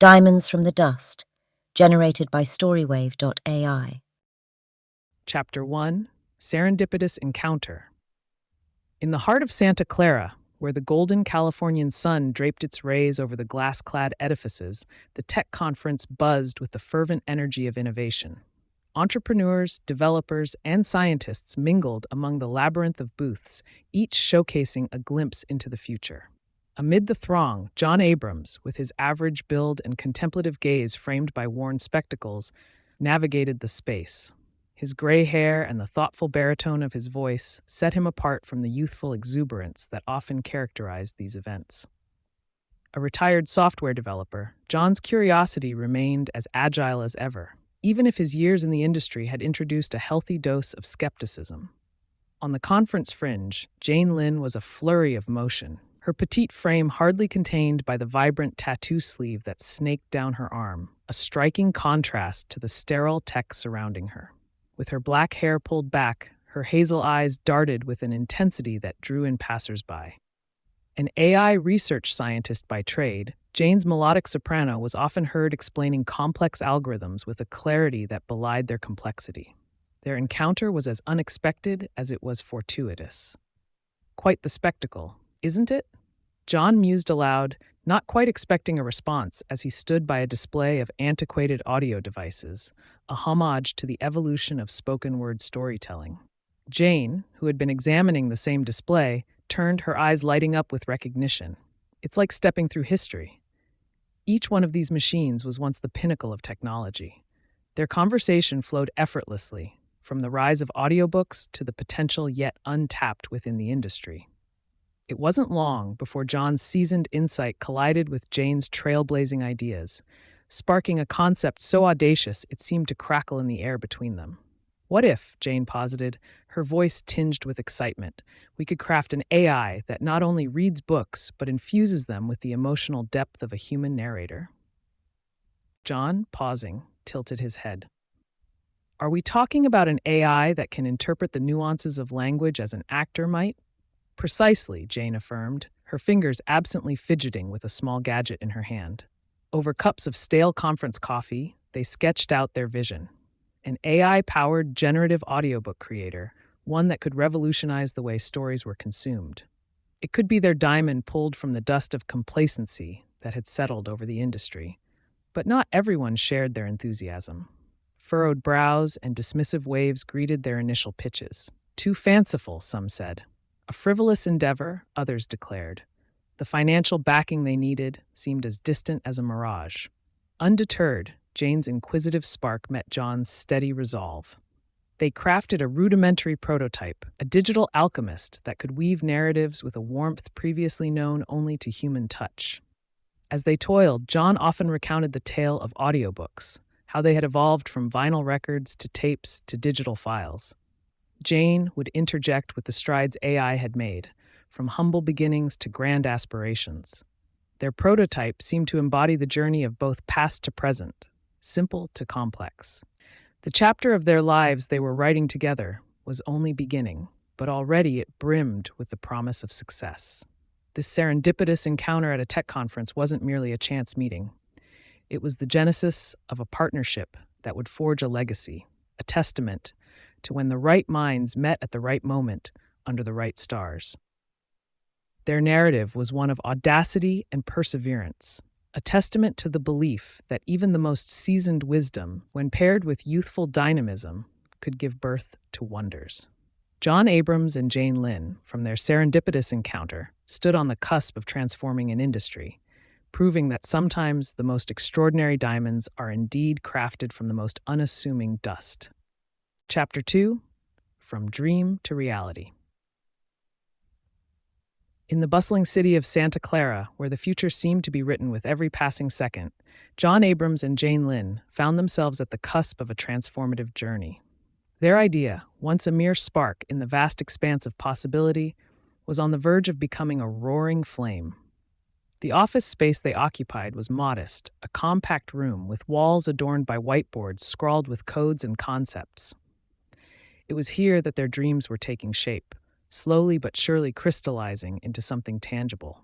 Diamonds from the Dust, generated by StoryWave.ai. Chapter 1: Serendipitous Encounter. In the heart of Santa Clara, where the golden Californian sun draped its rays over the glass-clad edifices, the tech conference buzzed with the fervent energy of innovation. Entrepreneurs, developers, and scientists mingled among the labyrinth of booths, each showcasing a glimpse into the future. Amid the throng, John Abrams, with his average build and contemplative gaze framed by worn spectacles, navigated the space. His gray hair and the thoughtful baritone of his voice set him apart from the youthful exuberance that often characterized these events. A retired software developer, John's curiosity remained as agile as ever, even if his years in the industry had introduced a healthy dose of skepticism. On the conference fringe, Jane Lynn was a flurry of motion, her petite frame hardly contained by the vibrant tattoo sleeve that snaked down her arm, a striking contrast to the sterile tech surrounding her. With her black hair pulled back, her hazel eyes darted with an intensity that drew in passersby. An AI research scientist by trade, Jane's melodic soprano was often heard explaining complex algorithms with a clarity that belied their complexity. Their encounter was as unexpected as it was fortuitous. Quite the spectacle, isn't it? John mused aloud, not quite expecting a response as he stood by a display of antiquated audio devices, a homage to the evolution of spoken-word storytelling. Jane, who had been examining the same display, turned, her eyes lighting up with recognition. It's like stepping through history. Each one of these machines was once the pinnacle of technology. Their conversation flowed effortlessly, from the rise of audiobooks to the potential yet untapped within the industry. It wasn't long before John's seasoned insight collided with Jane's trailblazing ideas, sparking a concept so audacious it seemed to crackle in the air between them. What if, Jane posited, her voice tinged with excitement, we could craft an AI that not only reads books but infuses them with the emotional depth of a human narrator? John, pausing, tilted his head. Are we talking about an AI that can interpret the nuances of language as an actor might? Precisely, Jane affirmed, her fingers absently fidgeting with a small gadget in her hand. Over cups of stale conference coffee, they sketched out their vision. An AI-powered generative audiobook creator, one that could revolutionize the way stories were consumed. It could be their diamond pulled from the dust of complacency that had settled over the industry. But not everyone shared their enthusiasm. Furrowed brows and dismissive waves greeted their initial pitches. Too fanciful, some said. A frivolous endeavor, others declared. The financial backing they needed seemed as distant as a mirage. Undeterred, Jane's inquisitive spark met John's steady resolve. They crafted a rudimentary prototype, a digital alchemist that could weave narratives with a warmth previously known only to human touch. As they toiled, John often recounted the tale of audiobooks, how they had evolved from vinyl records to tapes to digital files. Jane would interject with the strides AI had made, from humble beginnings to grand aspirations. Their prototype seemed to embody the journey of both past to present, simple to complex. The chapter of their lives they were writing together was only beginning, but already it brimmed with the promise of success. This serendipitous encounter at a tech conference wasn't merely a chance meeting. It was the genesis of a partnership that would forge a legacy, a testament to when the right minds met at the right moment under the right stars. Their narrative was one of audacity and perseverance, a testament to the belief that even the most seasoned wisdom, when paired with youthful dynamism, could give birth to wonders. John Abrams and Jane Lynn, from their serendipitous encounter, stood on the cusp of transforming an industry, proving that sometimes the most extraordinary diamonds are indeed crafted from the most unassuming dust. Chapter 2: From Dream to Reality. In the bustling city of Santa Clara, where the future seemed to be written with every passing second, John Abrams and Jane Lynn found themselves at the cusp of a transformative journey. Their idea, once a mere spark in the vast expanse of possibility, was on the verge of becoming a roaring flame. The office space they occupied was modest, a compact room with walls adorned by whiteboards scrawled with codes and concepts. It was here that their dreams were taking shape, slowly but surely crystallizing into something tangible.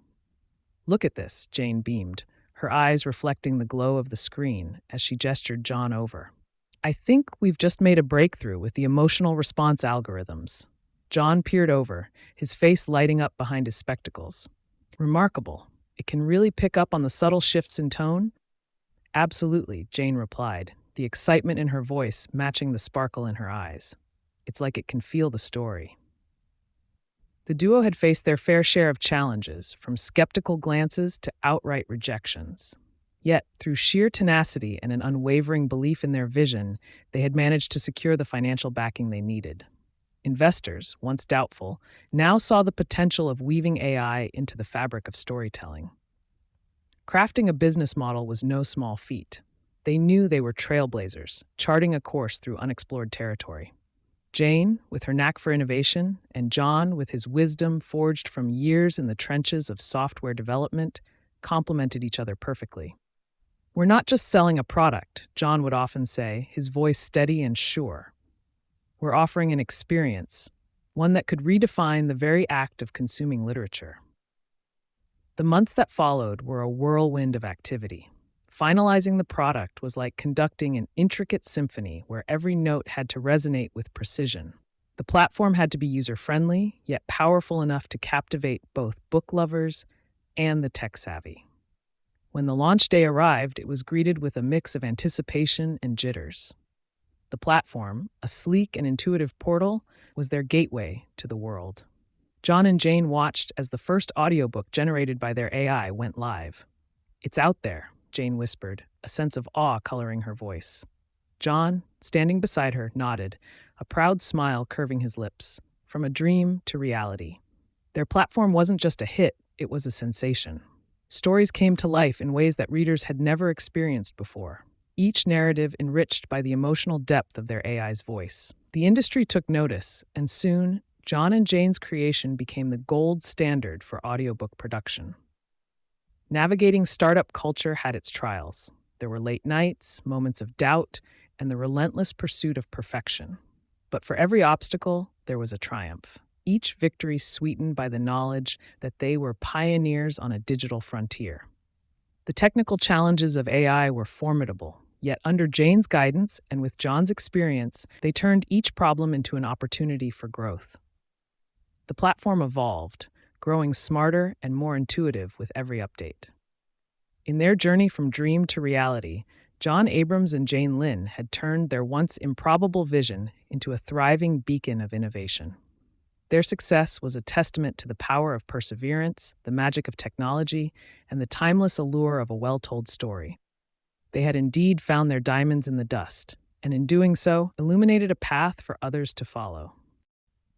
Look at this, Jane beamed, her eyes reflecting the glow of the screen as she gestured John over. I think we've just made a breakthrough with the emotional response algorithms. John peered over, his face lighting up behind his spectacles. Remarkable. It can really pick up on the subtle shifts in tone? Absolutely, Jane replied, the excitement in her voice matching the sparkle in her eyes. It's like it can feel the story. The duo had faced their fair share of challenges, from skeptical glances to outright rejections. Yet, through sheer tenacity and an unwavering belief in their vision, they had managed to secure the financial backing they needed. Investors, once doubtful, now saw the potential of weaving AI into the fabric of storytelling. Crafting a business model was no small feat. They knew they were trailblazers, charting a course through unexplored territory. Jane, with her knack for innovation, and John, with his wisdom forged from years in the trenches of software development, complemented each other perfectly. We're not just selling a product, John would often say, his voice steady and sure. We're offering an experience, one that could redefine the very act of consuming literature. The months that followed were a whirlwind of activity. Finalizing the product was like conducting an intricate symphony where every note had to resonate with precision. The platform had to be user-friendly, yet powerful enough to captivate both book lovers and the tech-savvy. When the launch day arrived, it was greeted with a mix of anticipation and jitters. The platform, a sleek and intuitive portal, was their gateway to the world. John and Jane watched as the first audiobook generated by their AI went live. "It's out there," Jane whispered, a sense of awe coloring her voice. John, standing beside her, nodded, a proud smile curving his lips. From a dream to reality. Their platform wasn't just a hit, it was a sensation. Stories came to life in ways that readers had never experienced before, each narrative enriched by the emotional depth of their AI's voice. The industry took notice, and soon, John and Jane's creation became the gold standard for audiobook production. Navigating startup culture had its trials. There were late nights, moments of doubt, and the relentless pursuit of perfection. But for every obstacle, there was a triumph. Each victory sweetened by the knowledge that they were pioneers on a digital frontier. The technical challenges of AI were formidable, yet under Jane's guidance and with John's experience, they turned each problem into an opportunity for growth. The platform evolved, growing smarter and more intuitive with every update. In their journey from dream to reality, John Abrams and Jane Lin had turned their once improbable vision into a thriving beacon of innovation. Their success was a testament to the power of perseverance, the magic of technology, and the timeless allure of a well-told story. They had indeed found their diamonds in the dust, and in doing so, illuminated a path for others to follow.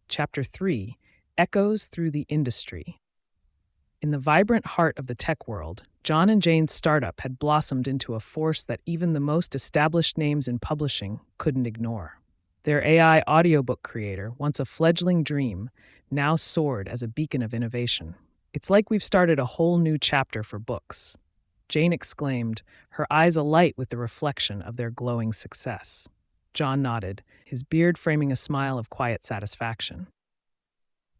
Chapter 3: Echoes Through the Industry. In the vibrant heart of the tech world, John and Jane's startup had blossomed into a force that even the most established names in publishing couldn't ignore. Their AI audiobook creator, once a fledgling dream, now soared as a beacon of innovation. "It's like we've started a whole new chapter for books," Jane exclaimed, her eyes alight with the reflection of their glowing success. John nodded, his beard framing a smile of quiet satisfaction.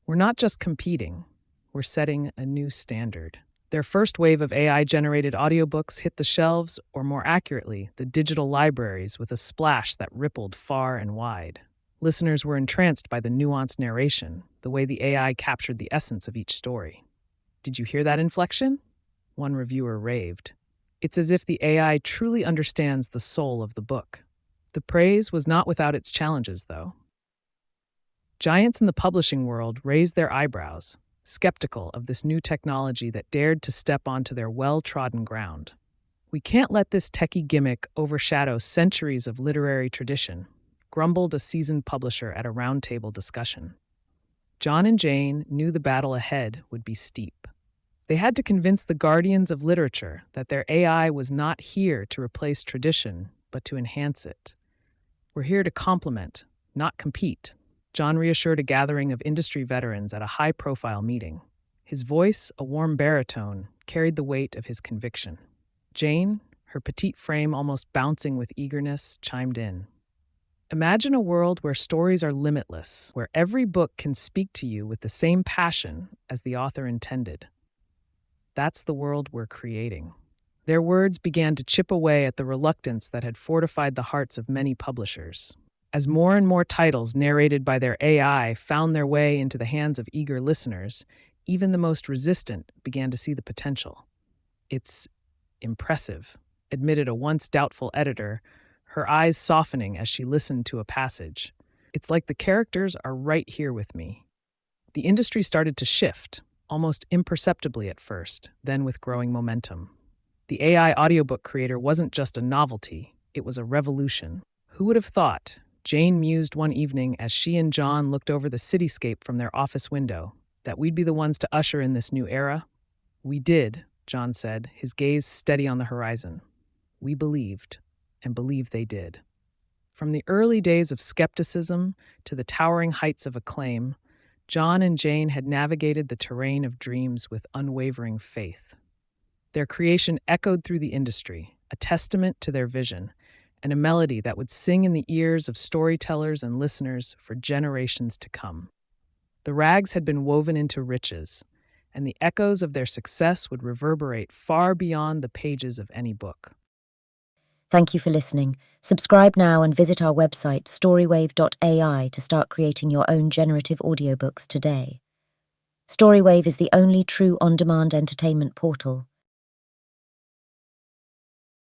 "We're not just competing, we're setting a new standard." Their first wave of AI-generated audiobooks hit the shelves, or more accurately, the digital libraries, with a splash that rippled far and wide. Listeners were entranced by the nuanced narration, the way the AI captured the essence of each story. "Did you hear that inflection?" One reviewer raved. "It's as if the AI truly understands the soul of the book." The praise was not without its challenges, though. Giants in the publishing world raised their eyebrows, skeptical of this new technology that dared to step onto their well-trodden ground. "We can't let this techie gimmick overshadow centuries of literary tradition," grumbled a seasoned publisher at a roundtable discussion. John and Jane knew the battle ahead would be steep. They had to convince the guardians of literature that their AI was not here to replace tradition, but to enhance it. "We're here to complement, not compete," John reassured a gathering of industry veterans at a high-profile meeting. His voice, a warm baritone, carried the weight of his conviction. Jane, her petite frame almost bouncing with eagerness, chimed in. "Imagine a world where stories are limitless, where every book can speak to you with the same passion as the author intended. That's the world we're creating." Their words began to chip away at the reluctance that had fortified the hearts of many publishers. As more and more titles narrated by their AI found their way into the hands of eager listeners, even the most resistant began to see the potential. "It's impressive," admitted a once doubtful editor, her eyes softening as she listened to a passage. "It's like the characters are right here with me." The industry started to shift, almost imperceptibly at first, then with growing momentum. The AI audiobook creator wasn't just a novelty, it was a revolution. Who would have thought? Jane mused one evening as she and John looked over the cityscape from their office window, that we'd be the ones to usher in this new era. "We did," John said, his gaze steady on the horizon. "We believed, and believed they did." From the early days of skepticism to the towering heights of acclaim, John and Jane had navigated the terrain of dreams with unwavering faith. Their creation echoed through the industry, a testament to their vision, and a melody that would sing in the ears of storytellers and listeners for generations to come. The rags had been woven into riches, and the echoes of their success would reverberate far beyond the pages of any book. Thank you for listening. Subscribe now and visit our website, StoryWave.ai, to start creating your own generative audiobooks today. StoryWave is the only true on-demand entertainment portal.